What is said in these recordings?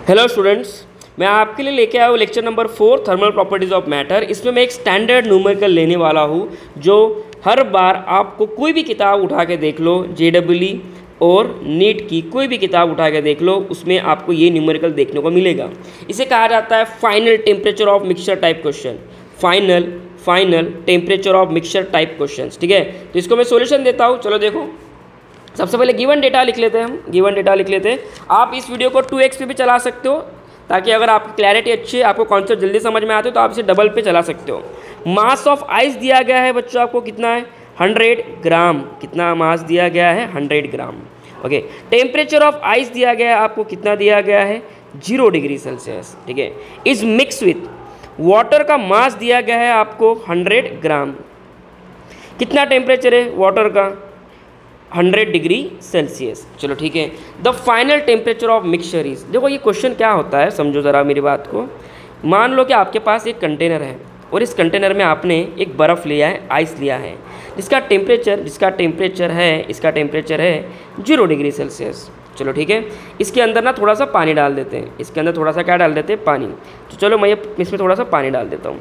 Hello students, मैं आपके लिए लेके आया हूँ lecture number 4 thermal properties of matter. इसमें मैं एक स्टैंडर्ड न्यूमेरिकल लेने वाला हूँ जो हर बार आपको कोई भी किताब उठा के देख लो, JEE और नीट की कोई भी किताब उठा के देख लो, उसमें आपको ये न्यूमेरिकल देखने को मिलेगा। इसे कहा जाता है final temperature of mixture type question, final temperature of mixture type question. ठीक है, तो इसको मैं सोल्यूशन देता हूँ। चलो देखो, सबसे पहले गिवन डेटा लिख लेते हैं। हम गिवन डेटा लिख लेते हैं। आप इस वीडियो को 2x पे भी चला सकते हो, ताकि अगर आपकी क्लैरिटी अच्छी है, आपको कॉन्सेप्ट जल्दी समझ में आते हो, तो आप इसे डबल पे चला सकते हो। मास ऑफ आइस दिया गया है बच्चों, आपको कितना है 100 ग्राम। कितना मास दिया गया है 100 ग्राम। ओके, टेम्परेचर ऑफ आइस दिया गया है आपको, कितना दिया गया है 0 डिग्री सेल्सियस। ठीक है, इज मिक्स विथ वाटर का मास दिया गया है आपको 100 ग्राम। कितना टेम्परेचर है वाटर का 100 डिग्री सेल्सियस। चलो ठीक है, the final temperature of mixture is. देखो ये क्वेश्चन क्या होता है, समझो ज़रा मेरी बात को। मान लो कि आपके पास एक कंटेनर है और इस कंटेनर में आपने एक बर्फ़ लिया है, आइस लिया है, जिसका टेम्परेचर है 0 डिग्री सेल्सियस। चलो ठीक है, इसके अंदर ना थोड़ा सा पानी डाल देते हैं। इसके अंदर थोड़ा सा क्या डाल देते हैं, पानी। तो चलो मैं इसमें थोड़ा सा पानी डाल देता हूँ।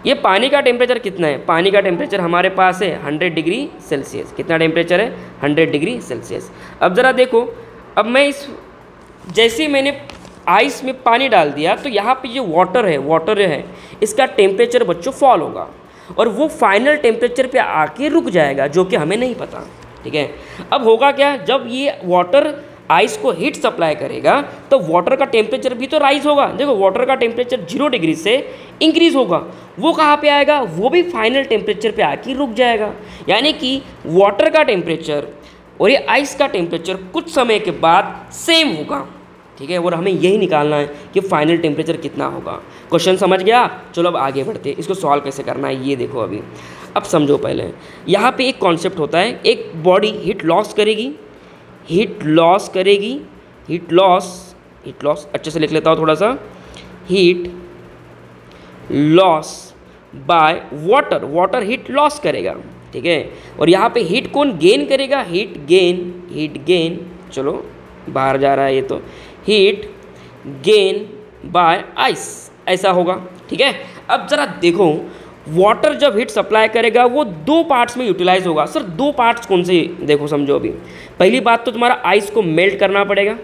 ये पानी का टेम्परेचर कितना है, पानी का टेम्परेचर हमारे पास है 100 डिग्री सेल्सियस। कितना टेम्परेचर है 100 डिग्री सेल्सियस। अब ज़रा देखो, अब मैं जैसे ही मैंने आइस में पानी डाल दिया, तो यहाँ पे ये वाटर है, इसका टेम्परेचर बच्चों फॉल होगा और वो फाइनल टेम्परेचर पे आके रुक जाएगा, जो कि हमें नहीं पता। ठीक है, अब होगा क्या, जब ये वाटर आइस को हीट सप्लाई करेगा तो वाटर का टेम्परेचर भी तो राइज होगा। देखो वाटर का टेम्परेचर 0 डिग्री से इंक्रीज होगा, वो कहाँ पे आएगा, वो भी फाइनल टेम्परेचर पे आके रुक जाएगा। यानी कि वाटर का टेम्परेचर और ये आइस का टेम्परेचर कुछ समय के बाद सेम होगा। ठीक है, और हमें यही निकालना है कि फाइनल टेम्परेचर कितना होगा। क्वेश्चन समझ गया। चलो अब आगे बढ़ते हैं, इसको सॉल्व कैसे करना है ये देखो। अभी अब समझो, पहले यहाँ पे एक कॉन्सेप्ट होता है, एक बॉडी हीट लॉस करेगी, हीट लॉस अच्छे से लिख लेता हूँ थोड़ा सा, heat loss by water heat loss करेगा। ठीक है, और यहाँ पे हीट कौन गेन करेगा, हीट गेन चलो बाहर जा रहा है ये, तो हीट गेन बाय आइस ऐसा होगा। ठीक है, अब ज़रा देखो, वाटर जब हीट सप्लाई करेगा वो 2 पार्ट्स में यूटिलाइज होगा। सर 2 पार्ट्स कौन से, देखो समझो। अभी पहली बात तो तुम्हारा आइस को मेल्ट करना पड़ेगा,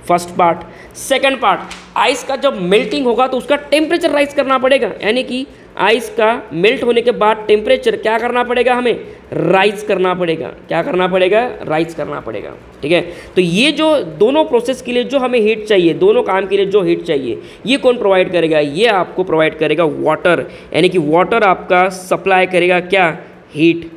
first part. Second part, ice का जब मेल्टिंग होगा तो उसका टेम्परेचर राइज करना पड़ेगा। यानी कि आइस का मेल्ट होने के बाद टेम्परेचर क्या करना पड़ेगा, हमें राइज करना पड़ेगा। क्या करना पड़ेगा, राइज करना पड़ेगा। ठीक है, तो ये जो दोनों प्रोसेस के लिए जो हमें हीट चाहिए, दोनों काम के लिए जो हीट चाहिए, ये कौन प्रोवाइड करेगा, ये आपको प्रोवाइड करेगा वाटर। यानी कि वाटर आपका सप्लाई करेगा क्या, हीट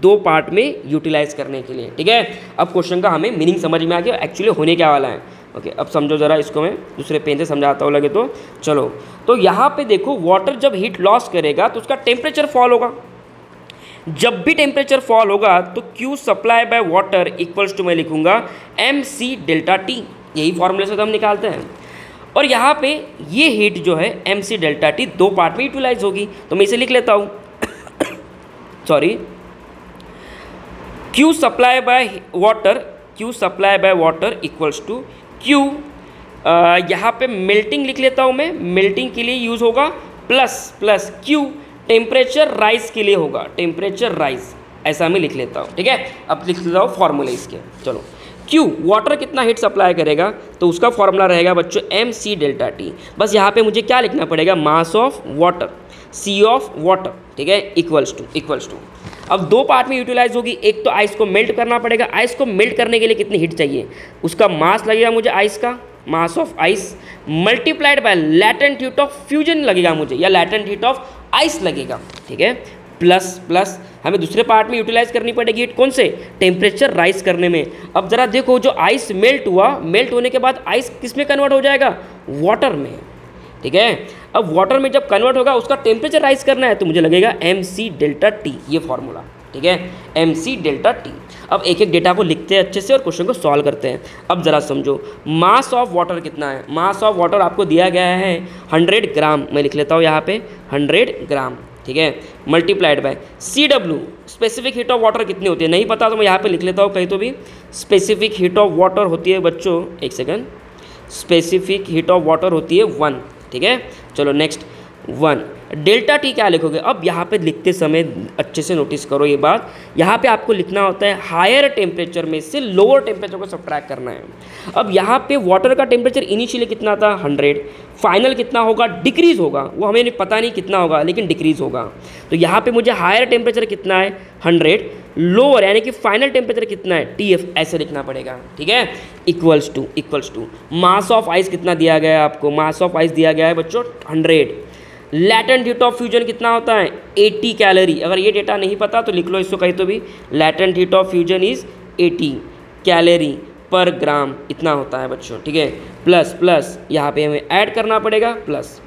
2 पार्ट में यूटिलाइज करने के लिए। ठीक है, अब क्वेश्चन का हमें मीनिंग समझ में आ गया, एक्चुअली होने क्या वाला है। ओके, अब समझो ज़रा, इसको मैं दूसरे पेन से समझाता हूँ लगे तो। चलो, तो यहाँ पे देखो, वाटर जब हीट लॉस करेगा तो उसका टेम्परेचर फॉल होगा। जब भी टेम्परेचर फॉल होगा तो Q supply by water equals to, मैं लिखूँगा MC डेल्टा T। यही फॉर्मूले से तो हम निकालते हैं। और यहाँ पे ये हीट जो है MC डेल्टा T 2 पार्ट में यूटिलाइज होगी, तो मैं इसे लिख लेता हूँ sorry, Q supply by water equals to Q, यहाँ पे मेल्टिंग लिख लेता हूँ मैं, मेल्टिंग के लिए यूज़ होगा, प्लस Q टेम्परेचर राइज के लिए होगा, टेम्परेचर राइज ऐसा मैं लिख लेता हूँ। ठीक है, अब लिख लेता हूँ फॉर्मूले इसके। चलो, Q वाटर कितना हीट सप्लाई करेगा, तो उसका फॉर्मूला रहेगा बच्चों MC डेल्टा T। बस यहाँ पे मुझे क्या लिखना पड़ेगा, mass of water, C of water. ठीक है, इक्वल्स टू अब 2 पार्ट में यूटिलाइज होगी। एक तो आइस को मेल्ट करना पड़ेगा, आइस को मेल्ट करने के लिए कितनी हीट चाहिए, उसका मास लगेगा मुझे आइस का, मास of ice multiplied by latent heat of fusion लगेगा मुझे, या लैटेंट हीट ऑफ आइस लगेगा। ठीक है, प्लस हमें दूसरे पार्ट में यूटिलाइज करनी पड़ेगी हीट, कौन से, टेम्परेचर राइज करने में। अब ज़रा देखो, जो आइस मेल्ट हुआ, मेल्ट होने के बाद आइस किस में कन्वर्ट हो जाएगा, वाटर में। ठीक है, अब वाटर में जब कन्वर्ट होगा उसका टेम्परेचर राइज करना है, तो मुझे लगेगा MC डेल्टा T, ये फॉर्मूला। ठीक है, MC डेल्टा T। अब एक एक डेटा को लिखते हैं अच्छे से और क्वेश्चन को सॉल्व करते हैं। अब ज़रा समझो, मास ऑफ वाटर कितना है, मास ऑफ वाटर आपको दिया गया है 100 ग्राम, मैं लिख लेता हूँ यहाँ पे 100 ग्राम। ठीक है, multiplied by CW, specific heat of water कितनी होती है, नहीं पता तो मैं यहाँ पे लिख लेता हूँ कहीं तो भी। स्पेसिफिक हीट ऑफ वाटर होती है बच्चों, एक second, specific heat of water होती है 1, ठीक है। चलो नेक्स्ट 1। डेल्टा टी क्या लिखोगे? अब यहाँ पे लिखते समय अच्छे से नोटिस करो ये बात, यहाँ पे आपको लिखना होता है हायर टेम्परेचर में से लोअर टेम्परेचर को सब्ट्रैक्ट करना है। अब यहाँ पे वाटर का टेम्परेचर इनिशियली कितना था 100, फाइनल कितना होगा? डिक्रीज़ होगा, वो हमें पता नहीं कितना होगा लेकिन डिक्रीज़ होगा। तो यहाँ पे मुझे हायर टेम्परेचर कितना है 100, लोअर यानी कि फाइनल टेम्परेचर कितना है TF, ऐसे लिखना पड़ेगा, ठीक है। Equals to mass of ice कितना दिया गया है आपको? मास ऑफ आइस दिया गया है बच्चों 100। लैटेंट हीट ऑफ फ्यूजन कितना होता है? 80 कैलोरी। अगर ये डेटा नहीं पता तो लिख लो इसको कहीं तो भी, latent heat of fusion is 80 calorie पर ग्राम, इतना होता है बच्चों, ठीक है। प्लस यहाँ पे हमें ऐड करना पड़ेगा प्लस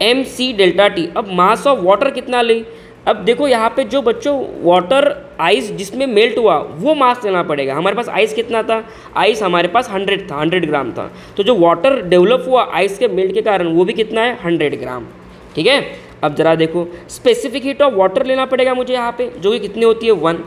MC डेल्टा T। अब मास ऑफ वाटर कितना ले? अब देखो यहाँ पे जो बच्चों वाटर आइस जिसमें मेल्ट हुआ वो मास लेना पड़ेगा। हमारे पास आइस कितना था? आइस हमारे पास 100 था, 100 ग्राम था। तो जो वाटर डेवलप हुआ आइस के मेल्ट के कारण वो भी कितना है 100 ग्राम, ठीक है। अब जरा देखो स्पेसिफिक हीट ऑफ वाटर लेना पड़ेगा मुझे यहाँ पे, जो कि कितनी होती है 1।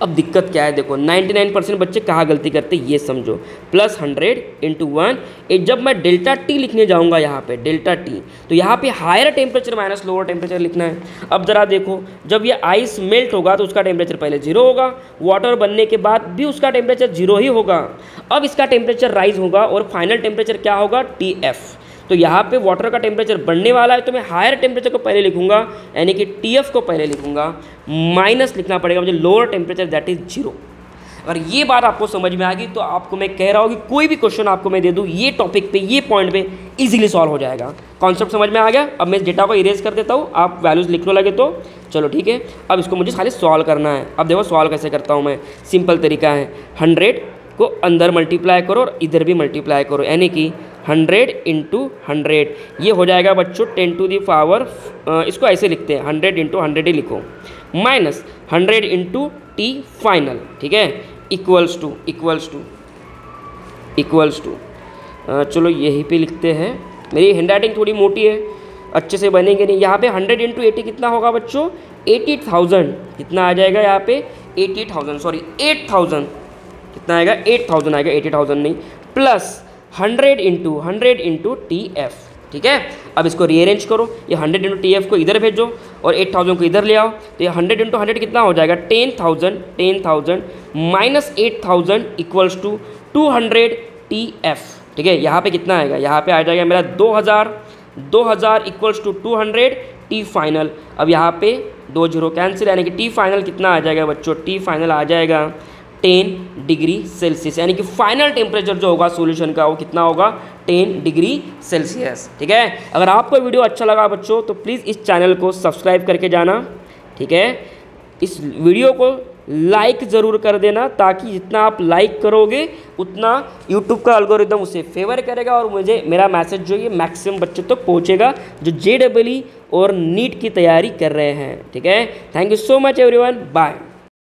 अब दिक्कत क्या है देखो, 99% बच्चे कहाँ गलती करते ये समझो, प्लस 100 × 1। जब मैं डेल्टा T लिखने जाऊँगा यहाँ पे डेल्टा T, तो यहाँ पे higher temperature minus lower temperature लिखना है। अब जरा देखो जब ये आइस मेल्ट होगा तो उसका टेम्परेचर पहले 0 होगा, वाटर बनने के बाद भी उसका टेम्परेचर 0 ही होगा। अब इसका टेम्परेचर राइज होगा और फाइनल टेम्परेचर क्या होगा TF। तो यहाँ पे वाटर का टेम्परेचर बढ़ने वाला है तो मैं हायर टेम्परेचर को पहले लिखूंगा यानी कि TF को पहले लिखूंगा, माइनस लिखना पड़ेगा मुझे लोअर टेम्परेचर दैट इज 0। अगर ये बात आपको समझ में आ गई तो आपको मैं कह रहा हूँ कि कोई भी क्वेश्चन आपको मैं दे दूँ ये टॉपिक पे ये पॉइंट पे इजीली सॉल्व हो जाएगा। कॉन्सेप्ट समझ में आ गया? अब मैं डेटा को इरेज कर देता हूँ, आप वैल्यूज़ लिखने लगे तो चलो ठीक है। अब इसको मुझे खाली सॉल्व करना है। अब देखो सॉल्व कैसे करता हूँ मैं, सिंपल तरीका है, 100 को अंदर मल्टीप्लाई करो और इधर भी मल्टीप्लाई करो, यानी कि 100 × 100 ये हो जाएगा बच्चों 10 टू दी पावर, इसको ऐसे लिखते हैं 100 × 100 ही लिखो, माइनस 100 × T फाइनल, ठीक है। इक्वल्स टू चलो यहीं पे लिखते हैं, मेरी हैंडराइटिंग थोड़ी मोटी है अच्छे से बनेंगे नहीं। यहाँ पे 100 × 80 कितना होगा बच्चों? 80,000। कितना आ जाएगा यहाँ पे? 8,000 कितना आएगा? 8,000 आएगा, 80,000 नहीं, प्लस 100 × TF, ठीक है। अब इसको रीअरेंज करो, ये 100 × TF को इधर भेजो और 8,000 को इधर ले आओ, तो ये 100 × 100 कितना हो जाएगा? 10,000 माइनस 8,000 इक्वल्स टू 200 TF, ठीक है। यहाँ पे कितना आएगा? यहाँ पे आ जाएगा मेरा 2,000 इक्वल्स टू 200 T फाइनल। अब यहाँ पे 2 0 कैंसिल, यानी कि T फाइनल कितना आ जाएगा बच्चों? T फाइनल आ जाएगा 10 डिग्री सेल्सियस, यानी कि फाइनल टेम्परेचर जो होगा सॉल्यूशन का वो कितना होगा? 10 डिग्री सेल्सियस, ठीक है। अगर आपको वीडियो अच्छा लगा बच्चों तो प्लीज़ इस चैनल को सब्सक्राइब करके जाना, ठीक है। इस वीडियो को लाइक ज़रूर कर देना, ताकि जितना आप लाइक करोगे उतना यूट्यूब का एल्गोरिदम उसे फेवर करेगा और मुझे मेरा मैसेज जो ये मैक्सिमम बच्चों तक पहुँचेगा जो JEE और नीट की तैयारी कर रहे हैं, ठीक है। Thank you so much everyone, bye.